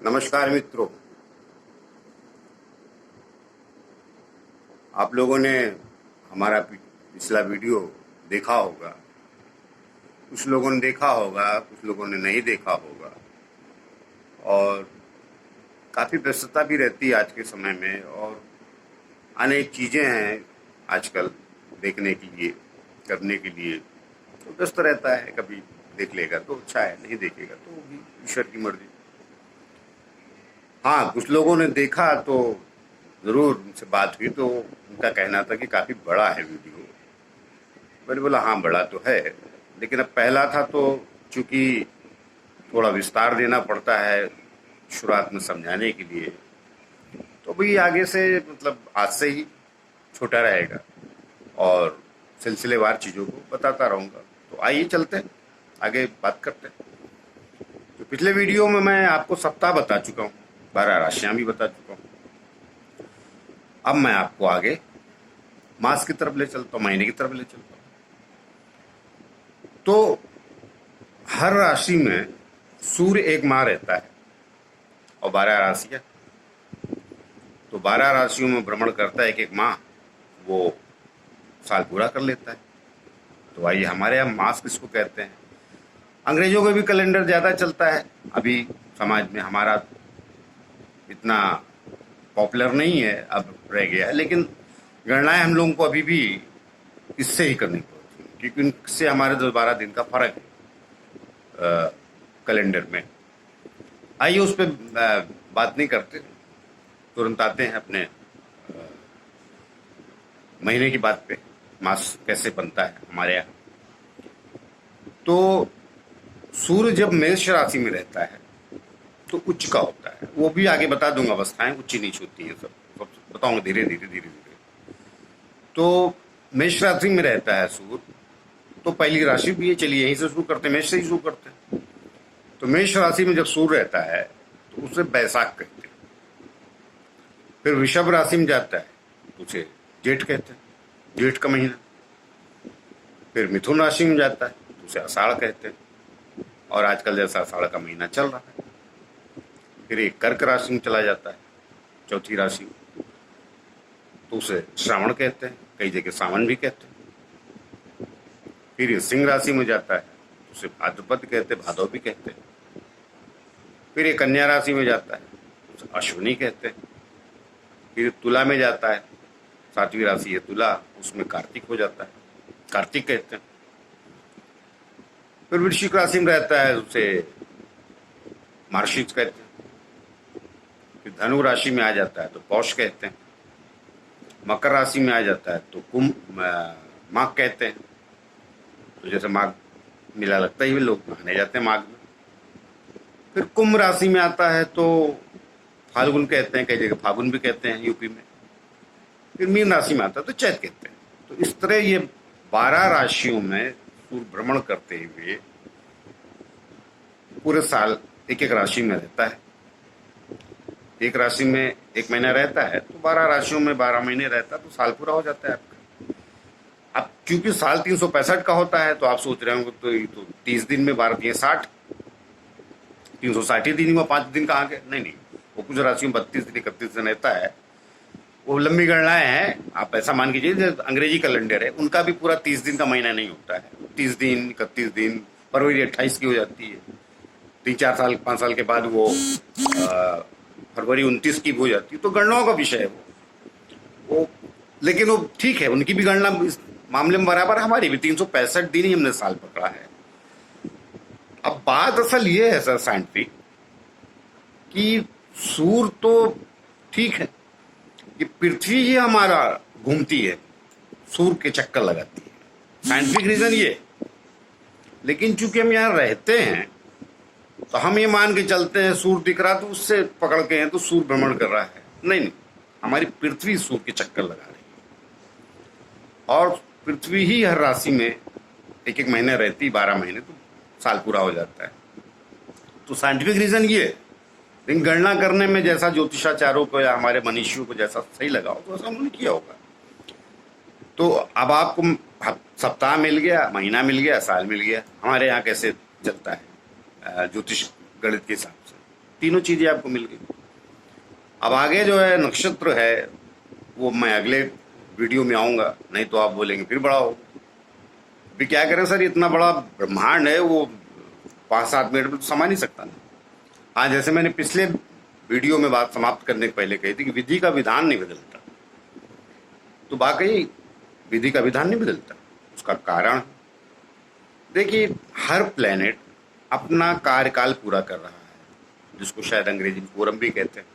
नमस्कार मित्रों। आप लोगों ने हमारा पिछला वीडियो देखा होगा। कुछ लोगों ने देखा होगा, कुछ लोगों ने नहीं देखा होगा। और काफ़ी व्यस्तता भी रहती है आज के समय में, और अनेक चीज़ें हैं आजकल देखने के लिए, करने के लिए। तो व्यस्त रहता है, कभी देख लेगा तो अच्छा है, नहीं देखेगा तो वो भी ईश्वर की मर्जी। हाँ, कुछ लोगों ने देखा तो ज़रूर उनसे बात हुई, तो उनका कहना था कि काफ़ी बड़ा है वीडियो। मैंने बोला हाँ बड़ा तो है, लेकिन अब पहला था तो चूंकि थोड़ा विस्तार देना पड़ता है शुरुआत में समझाने के लिए, तो भाई आगे से मतलब आज से ही छोटा रहेगा और सिलसिलेवार चीज़ों को बताता रहूँगा। तो आइए चलते हैं आगे, बात करते हैं। तो पिछले वीडियो में मैं आपको सप्ताह बता चुका हूँ, 12 राशियाँ भी बता चुका हूँ। अब मैं आपको आगे मास की तरफ ले चलता हूँ, महीने की तरफ ले चलता हूँ। तो हर राशि में सूर्य एक माह रहता है और 12 राशियां, तो 12 राशियों में भ्रमण करता है एक एक माह, वो साल पूरा कर लेता है। तो आइए, हमारे यहाँ मास किसको कहते हैं? अंग्रेजों का भी कैलेंडर ज़्यादा चलता है, अभी समाज में हमारा इतना पॉपुलर नहीं है, अब रह गया है, लेकिन गणनाएं हम लोगों को अभी भी इससे ही करनी पड़ती है, क्योंकि इनसे हमारे 10-12 दिन का फर्क है कैलेंडर में। आइए उस पर बात नहीं करते, तुरंत आते हैं अपने महीने की बात पे। मास कैसे बनता है हमारे यहाँ? तो सूर्य जब मेष राशि में रहता है तो उच्च का होता है, वो भी आगे बता दूंगा। अवस्थाएं उच्च नीच होती हैं, सब बताऊंगा धीरे धीरे धीरे धीरे। तो मेष राशि में रहता है सूर्य, तो पहली राशि भी है, चलिए यहीं से शुरू करते हैं, मेष से ही शुरू करते हैं। तो मेष राशि में जब सूर्य रहता है तो उसे बैसाख कहते हैं। फिर वृषभ राशि में जाता है तो उसे जेठ कहते हैं, जेठ का महीना। फिर मिथुन राशि में जाता है तो उसे आषाढ़ कहते हैं, और आजकल जैसा आषाढ़ का महीना चल रहा है। फिर एक कर्क राशि में चला जाता है, चौथी राशि, तो उसे श्रावण कहते हैं, कई जगह सावन भी कहते हैं। फिर ये सिंह राशि में जाता है तो उसे भाद्रपद कहते हैं, भादव भी कहते हैं। फिर ये कन्या राशि में जाता है तो उसे अश्विनी कहते हैं। फिर तुला में जाता है, 7वीं राशि है तुला, उसमें कार्तिक हो जाता है, कार्तिक कहते हैं। फिर वृश्चिक राशि में रहता है उसे मार्गशीर्ष कहते हैं। फिर धनु राशि में आ जाता है तो पौष कहते हैं। मकर राशि में आ जाता है तो माघ कहते हैं। तो जैसे माघ मेला लगता ही लोग नहाने जाते हैं माघ में। फिर कुंभ राशि में आता है तो फाल्गुन कहते हैं, कई जगह फागुन भी कहते हैं यूपी में। फिर मीन राशि में आता है तो चैत कहते हैं। तो इस तरह ये 12 राशियों में सूर्य भ्रमण करते हुए पूरे साल एक एक राशि में रहता है। एक राशि में एक महीना रहता है तो 12 राशियों में 12 महीने रहता है, तो साल पूरा हो जाता है आपका। अब क्योंकि साल 365 का होता है, तो आप सोच रहे होंगे तो ये तो 30 दिन में 12 दिए 60, 360 ही दिन में 5 दिन कहाँ गए? नहीं, वो कुछ राशियों में 32 दिन 31 दिन रहता है। वो लंबी गणनाएं हैं, आप ऐसा मान कीजिए जो अंग्रेजी कैलेंडर है उनका भी पूरा 30 दिन का महीना नहीं होता है। 30 दिन 31 दिन, फरवरी 28 की हो जाती है। 3-4 साल 5 साल के बाद वो फरवरी 29 की हो जाती है। तो गणनाओं का विषय है वो, लेकिन वो ठीक है, उनकी भी गणना इस मामले में बराबर, हमारी भी 365 दिन ही हमने साल पकड़ा है। अब बात असल ये है सर साइंटिफिक, कि सूर्य तो ठीक है, कि पृथ्वी ही हमारा घूमती है, सूर्य के चक्कर लगाती है, साइंटिफिक रीजन ये। लेकिन चूंकि हम यहाँ रहते हैं तो हम ये मान के चलते हैं सूर्य दिख रहा तो उससे पकड़ के हैं तो सूर्य भ्रमण कर रहा है। नहीं, हमारी पृथ्वी सूर्य के चक्कर लगा रही है, और पृथ्वी ही हर राशि में एक एक महीने रहती, 12 महीने, तो साल पूरा हो जाता है। तो साइंटिफिक रीजन ये है। लेकिन गणना करने में जैसा ज्योतिषाचार्यों को या हमारे मनीषियों को जैसा सही लगा हो तो ऐसा उन्होंने किया होगा। तो अब आपको सप्ताह मिल गया, महीना मिल गया, साल मिल गया। हमारे यहाँ कैसे चलता है ज्योतिष गणित के हिसाब से? तीनों चीजें आपको मिल गई। अब आगे जो है नक्षत्र है वो मैं अगले वीडियो में आऊंगा, नहीं तो आप बोलेंगे फिर बड़ा हो। अभी क्या करें सर, इतना बड़ा ब्रह्मांड है, वो 5-7 मिनट में तो समा नहीं सकता ना। हाँ, जैसे मैंने पिछले वीडियो में बात समाप्त करने के पहले कही थी कि विधि का विधान नहीं बदलता, तो वाकई विधि का विधान नहीं बदलता। उसका कारण देखिए, हर प्लेनेट अपना कार्यकाल पूरा कर रहा है, जिसको शायद अंग्रेजी में पूरम भी कहते हैं।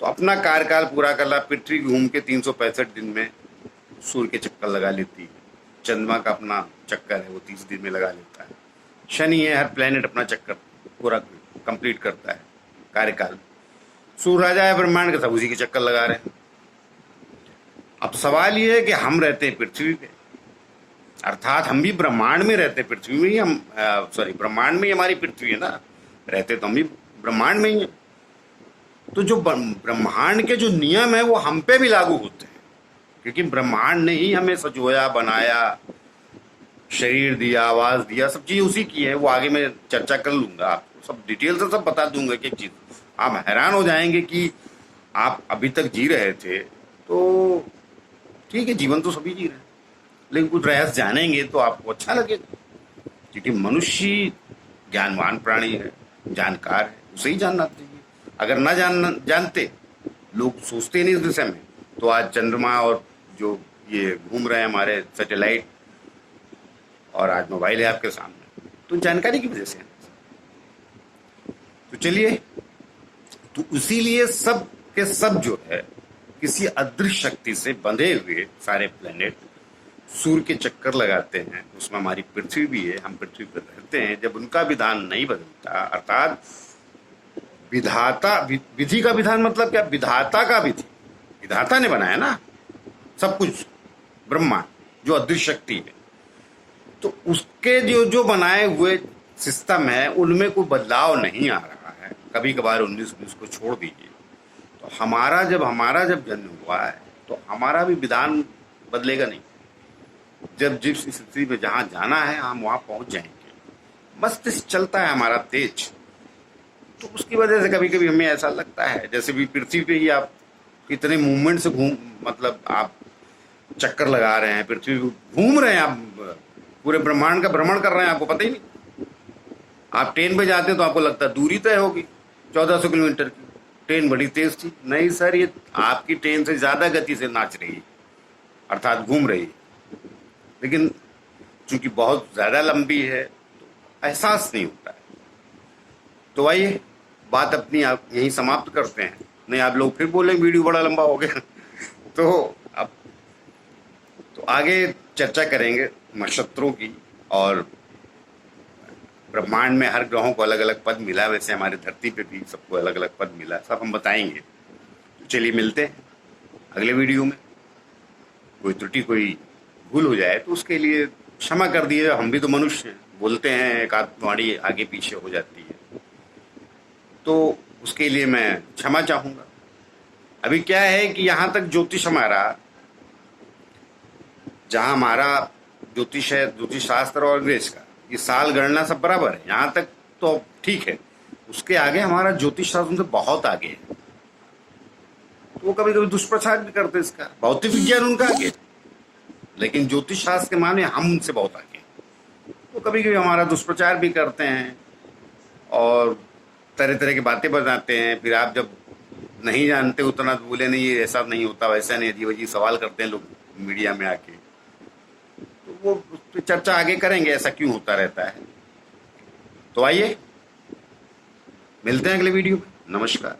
तो अपना कार्यकाल पूरा कर रहा, पृथ्वी घूम के 365 दिन में सूर्य के चक्कर लगा लेती है। चंद्रमा का अपना चक्कर है वो 30 दिन में लगा लेता है। शनि है, हर प्लेनेट अपना चक्कर पूरा कंप्लीट करता है कार्यकाल। सूर्य राजा है ब्रह्मांड का, सब उसी के चक्कर लगा रहे हैं। अब सवाल ये है कि हम रहते हैं पृथ्वी पे, अर्थात हम भी ब्रह्मांड में रहते हैं, पृथ्वी में ही हम ब्रह्मांड में ही हमारी पृथ्वी है ना, रहते तो हम भी ब्रह्मांड में ही हैं। तो जो ब्रह्मांड के जो नियम है वो हम पे भी लागू होते हैं, क्योंकि ब्रह्मांड ने ही हमें सजोया, बनाया, शरीर दिया, आवाज दिया, सब चीज उसी की है। वो आगे मैं चर्चा कर लूंगा, आपको सब डिटेल से सब बता दूंगा एक एक चीज। आप हैरान हो जाएंगे कि आप अभी तक जी रहे थे तो ठीक है, जीवन तो सभी जी रहे हैं, लेकिन कुछ रहस्य जानेंगे तो आपको अच्छा लगेगा, क्योंकि मनुष्य ज्ञानवान प्राणी है, जानकार है, उसे ही जानना चाहिए। अगर ना जानते, लोग सोचते नहीं इस विषय में, तो आज चंद्रमा और जो ये घूम रहे हैं हमारे सैटेलाइट, और आज मोबाइल है आपके सामने, तो जानकारी की वजह से है। तो चलिए, तो इसीलिए सब के सब जो है किसी अदृश्य शक्ति से बंधे हुए सारे प्लेनेट सूर्य के चक्कर लगाते हैं। उसमें हमारी पृथ्वी भी है, हम पृथ्वी पर रहते हैं। जब उनका विधान नहीं बदलता, अर्थात विधाता, विधि का विधान मतलब क्या, विधाता का विधि, विधाता ने बनाया ना सब कुछ, ब्रह्मा जो अदृश्य शक्ति है, तो उसके जो जो बनाए हुए सिस्टम है उनमें कोई बदलाव नहीं आ रहा है। कभी कभार 19-20 को छोड़ दीजिए, तो हमारा जब जन्म हुआ है तो हमारा भी विधान बदलेगा नहीं। जब जिस स्थिति में जहां जाना है हम वहां पहुंच जाएंगे। मस्तिष्क चलता है हमारा तेज, तो उसकी वजह से कभी कभी हमें ऐसा लगता है जैसे भी पृथ्वी पे ही आप इतने मूवमेंट से मतलब आप चक्कर लगा रहे हैं, पृथ्वी घूम रहे हैं, आप पूरे ब्रह्मांड का भ्रमण कर रहे हैं, आपको पता ही नहीं। आप ट्रेन पे जाते हैं तो आपको लगता है दूरी तय होगी 1400 किलोमीटर की, ट्रेन बड़ी तेज थी। नहीं सर, ये आपकी ट्रेन से ज्यादा गति से नाच रही है, अर्थात घूम रही है, लेकिन चूंकि बहुत ज्यादा लंबी है तो एहसास नहीं होता है। तो आइए बात अपनी आप यहीं समाप्त करते हैं, नहीं आप लोग फिर बोलेंगे वीडियो बड़ा लंबा हो गया। तो अब तो आगे चर्चा करेंगे नक्षत्रों की, और ब्रह्मांड में हर ग्रहों को अलग अलग पद मिला, वैसे हमारे धरती पे भी सबको अलग अलग पद मिला, सब हम बताएंगे। तो चलिए मिलते हैं अगले वीडियो में। कोई त्रुटि, कोई भूल हो जाए तो उसके लिए क्षमा कर दिए, हम भी तो मनुष्य हैं, बोलते हैं, एक आध वाणी आगे पीछे हो जाती है, तो उसके लिए मैं क्षमा चाहूंगा। अभी क्या है कि यहाँ तक ज्योतिष हमारा, जहां हमारा ज्योतिष है, ज्योतिष शास्त्र और अंग्रेज का, ये साल गणना सब बराबर है, यहाँ तक तो ठीक है। उसके आगे हमारा ज्योतिष शास्त्र उनसे बहुत आगे है, तो वो कभी कभी दुष्प्रचार भी करते हैं इसका। भौतिक विज्ञान उनका आगे, लेकिन ज्योतिष शास्त्र के मामले हम उनसे बहुत आगे, तो कभी कभी हमारा दुष्प्रचार भी करते हैं और तरह तरह की बातें बताते हैं। फिर आप जब नहीं जानते उतना तो बोले नहीं ये ऐसा नहीं होता, वैसा नहीं, अजीब अजीब सवाल करते हैं लोग मीडिया में आके, तो वो उस पर चर्चा आगे करेंगे, ऐसा क्यों होता रहता है। तो आइए मिलते हैं अगले वीडियो में। नमस्कार।